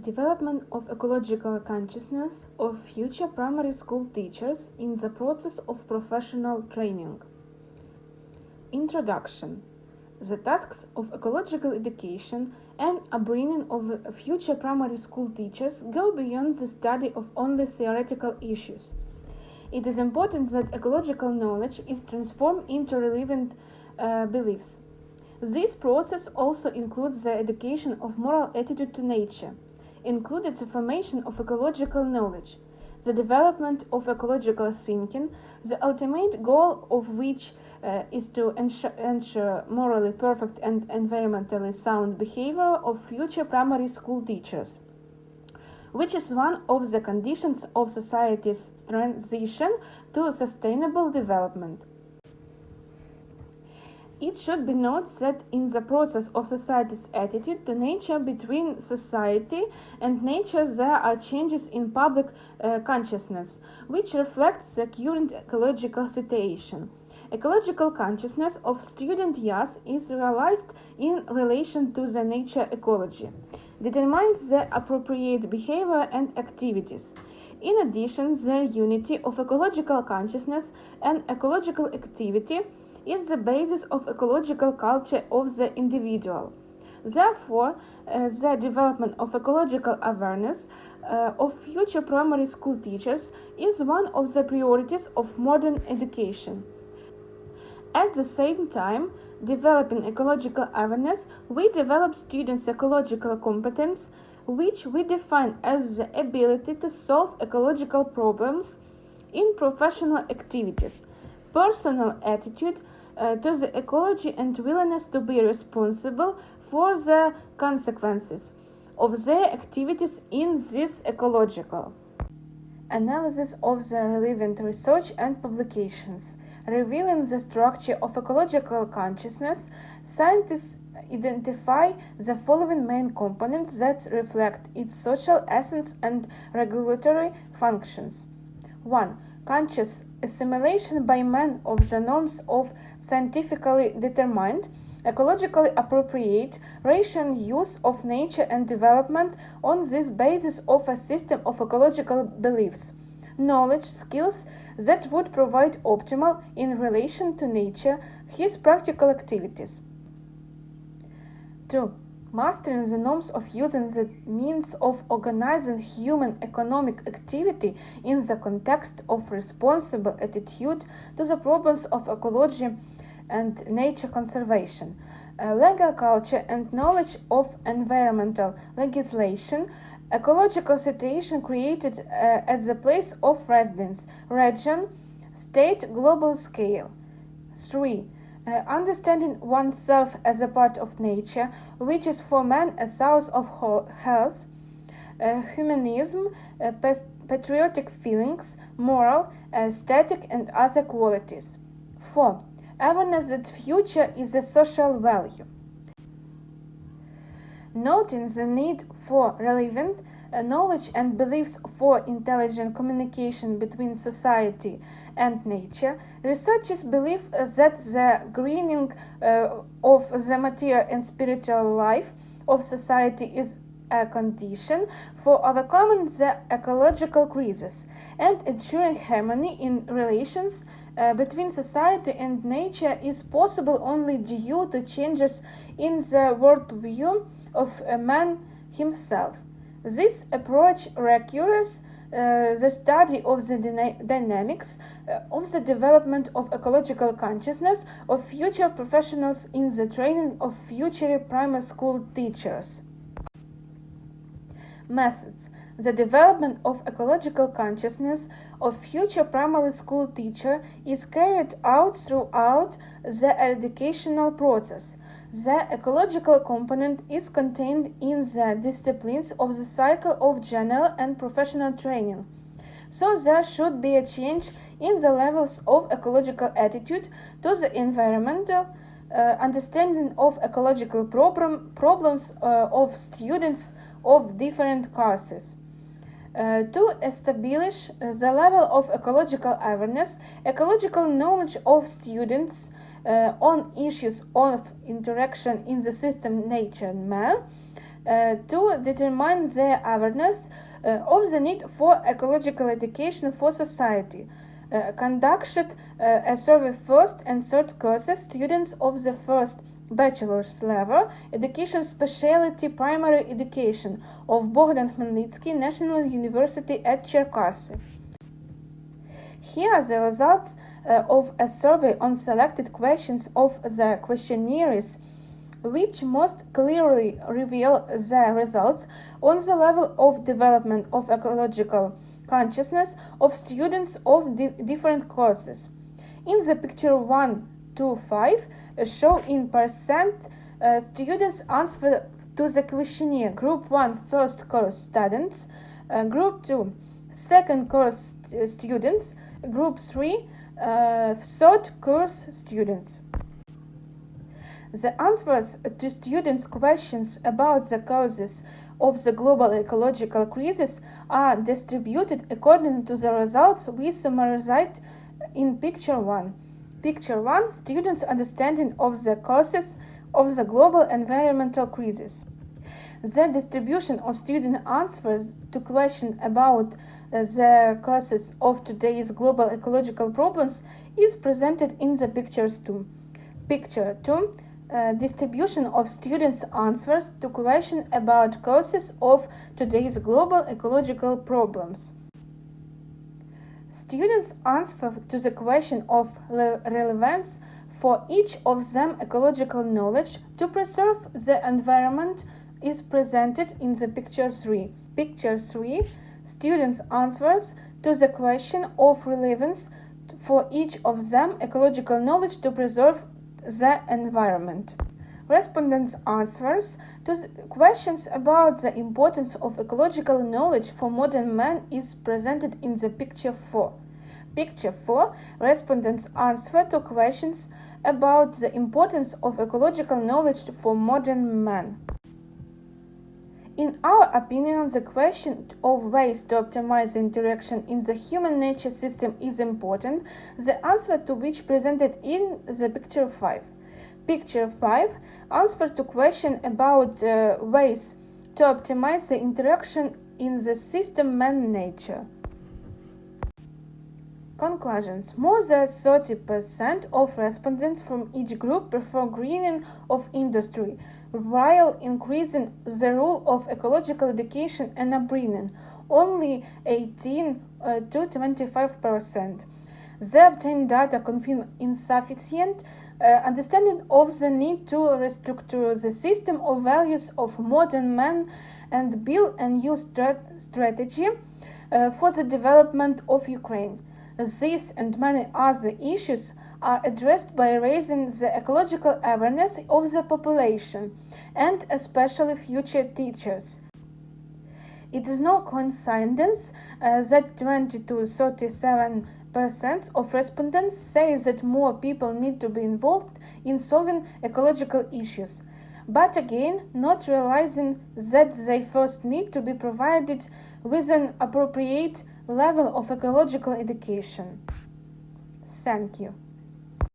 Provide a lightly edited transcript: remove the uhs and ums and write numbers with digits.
Development of ecological consciousness of future primary school teachers in the process of professional training. Introduction. The tasks of ecological education and upbringing of future primary school teachers go beyond the study of only theoretical issues. It is important that ecological knowledge is transformed into relevant beliefs. This process also includes the education of moral attitude to nature, including the formation of ecological knowledge, the development of ecological thinking, the ultimate goal of which is to ensure morally perfect and environmentally sound behavior of future primary school teachers, which is one of the conditions of society's transition to sustainable development. It should be noted that in the process of society's attitude to nature between society and nature there are changes in public consciousness, which reflects the current ecological situation. Ecological consciousness of student youth is realized in relation to the nature ecology, determines the appropriate behavior and activities. In addition, the unity of ecological consciousness and ecological activity is the basis of ecological culture of the individual. Therefore, the development of ecological awareness of future primary school teachers is one of the priorities of modern education. At the same time, developing ecological awareness, we develop students' ecological competence, which we define as the ability to solve ecological problems in professional activities, personal attitude to the ecology and willingness to be responsible for the consequences of their activities in this ecological. Analysis of the relevant research and publications. Revealing the structure of ecological consciousness, scientists identify the following main components that reflect its social essence and regulatory functions. 1. Conscious assimilation by man of the norms of scientifically determined, ecologically appropriate, rational use of nature and development on this basis of a system of ecological beliefs, knowledge, skills that would provide optimal in relation to nature, his practical activities. 2. Mastering the norms of using the means of organizing human economic activity in the context of responsible attitude to the problems of ecology and nature conservation, legal culture and knowledge of environmental legislation, ecological situation created at the place of residence, region, state, global scale. 3. Understanding oneself as a part of nature, which is for man a source of health, humanism, patriotic feelings, moral, aesthetic, and other qualities. 4. Awareness that future is a social value. Noting the need for relevant knowledge and beliefs for intelligent communication between society and nature, researchers believe that the greening of the material and spiritual life of society is a condition for overcoming the ecological crisis and ensuring harmony in relations between society and nature is possible only due to changes in the worldview of man himself. This approach requires the study of the dynamics of the development of ecological consciousness of future professionals in the training of future primary school teachers. Methods. The development of ecological consciousness of future primary school teacher is carried out throughout the educational process. The ecological component is contained in the disciplines of the cycle of general and professional training. So there should be a change in the levels of ecological attitude to the environmental understanding of ecological problems of students of different courses. To establish the level of ecological awareness, ecological knowledge of students on issues of interaction in the system nature and man, to determine their awareness of the need for ecological education for society. Conducted a survey first and third courses students of the first bachelor's level education specialty primary education of Bohdan Khmelnytsky National University at Cherkasy. Here are the results of a survey on selected questions of the questionnaires, which most clearly reveal the results on the level of development of ecological consciousness of students of different courses. In the picture 1 to 5 show in percent students answer to the questionnaire. Group 1 first course students, Group 2 second course students, Group 3 third course students. The answers to students' questions about the causes of the global ecological crisis are distributed according to the results we summarized in Picture 1. Picture 1 students' understanding of the causes of the global environmental crisis. The distribution of student answers to questions about the causes of today's global ecological problems is presented in the Pictures 2. Picture 2 distribution of students' answers to questions about causes of today's global ecological problems. Students' answer to the question of relevance for each of them ecological knowledge to preserve the environment is presented in the Picture 3. Picture 3 students' answers to the question of relevance for each of them ecological knowledge to preserve the environment. Respondents' answers to the questions about the importance of ecological knowledge for modern man is presented in the Picture 4. Picture 4 respondents' answer to questions about the importance of ecological knowledge for modern man. In our opinion, the question of ways to optimize the interaction in the human-nature system is important, the answer to which presented in the Picture 5. Picture 5 answers to question about ways to optimize the interaction in the system man-nature. Conclusions. More than 30% of respondents from each group prefer greening of industry, while increasing the role of ecological education and upbringing, only 18 to 25%. The obtained data confirm insufficient understanding of the need to restructure the system of values of modern man and build a new strategy for the development of Ukraine. These and many other issues are addressed by raising the ecological awareness of the population, and especially future teachers. It is no coincidence that 20 to 37% of respondents say that more people need to be involved in solving ecological issues, but again not realizing that they first need to be provided with an appropriate level of ecological education. Thank you.